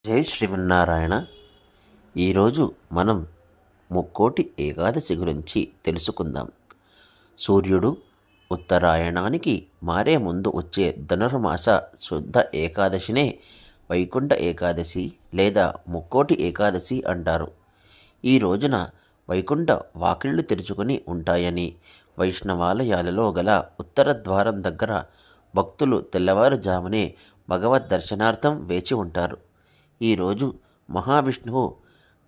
జై శ్రీమన్నారాయణ. ఈరోజు మనం ముక్కోటి ఏకాదశి గురించి తెలుసుకుందాం. సూర్యుడు ఉత్తరాయణానికి మారే ముందు వచ్చే ధనుర్మాస శుద్ధ ఏకాదశినే వైకుంఠ ఏకాదశి లేదా ముక్కోటి ఏకాదశి అంటారు. ఈ రోజున వైకుంఠ వాకిళ్లు తెరుచుకొని ఉంటాయని, వైష్ణవాలయాలలో గల ఉత్తర ద్వారం దగ్గర భక్తులు తెల్లవారుజామునే భగవద్ దర్శనార్థం వేచి ఉంటారు. ఈరోజు మహావిష్ణువు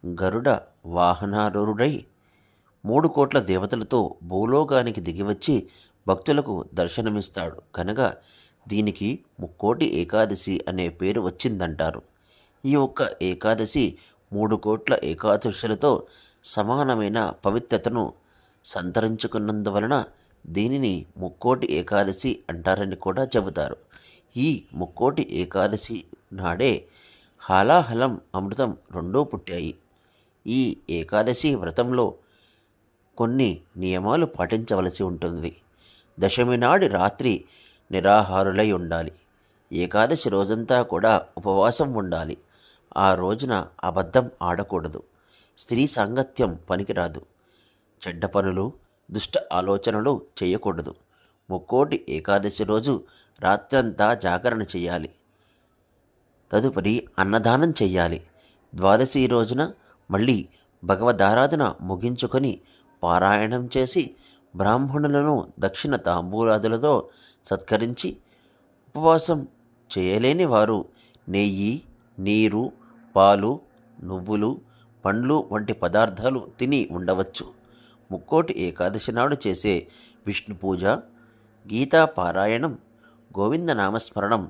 గరుడ వాహనారూఢుడై 3 కోట్ల దేవతలతో భూలోకానికి దిగివచ్చి భక్తులకు దర్శనమిస్తాడు కనుక దీనికి ముక్కోటి ఏకాదశి అనే పేరు వచ్చిందంటారు. ఈ ఒక్క ఏకాదశి 3 కోట్ల ఏకాదశులతో సమానమైన పవిత్రతను సంతరించుకున్నందువలన దీనిని ముక్కోటి ఏకాదశి అంటారని కూడా చెబుతారు. ఈ ముక్కోటి ఏకాదశి నాడే హాలాహలం అమృతం రెండూ పుట్టాయి. ఈ ఏకాదశి వ్రతంలో కొన్ని నియమాలు పాటించవలసి ఉంటుంది. దశమి నాడి రాత్రి నిరాహారులై ఉండాలి. ఏకాదశి రోజంతా కూడా ఉపవాసం ఉండాలి. ఆ రోజున అబద్ధం ఆడకూడదు. స్త్రీ సాంగత్యం పనికిరాదు. చెడ్డ పనులు, దుష్ట ఆలోచనలు చేయకూడదు. ముక్కోటి ఏకాదశి రోజు రాత్రంతా జాగరణ చేయాలి. తదుపరి అన్నదానం చెయ్యాలి. ద్వాదశి రోజున మళ్ళీ భగవదారాధన ముగించుకొని పారాయణం చేసి బ్రాహ్మణులను దక్షిణ తాంబూలాదులతో సత్కరించి, ఉపవాసం చేయలేని వారు నెయ్యి, నీరు, పాలు, నువ్వులు, పండ్లు వంటి పదార్థాలు తిని ఉండవచ్చు. ముక్కోటి ఏకాదశి నాడు చేసే విష్ణు పూజ, గీతా పారాయణం, గోవింద నామస్మరణం,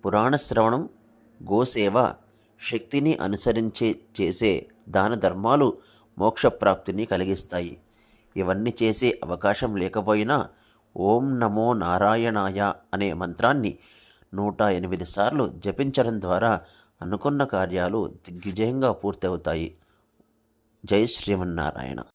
పురాణ శ్రవణం, గోసేవ, శక్తిని అనుసరించి చేసే దాన ధర్మాలు మోక్షప్రాప్తిని కలిగిస్తాయి. ఇవన్నీ చేసే అవకాశం లేకపోయినా ఓం నమో నారాయణాయ అనే మంత్రాన్ని 108 సార్లు జపించడం ద్వారా అనుకున్న కార్యాలు దిగ్విజయంగా పూర్తవుతాయి. జై శ్రీమన్నారాయణ.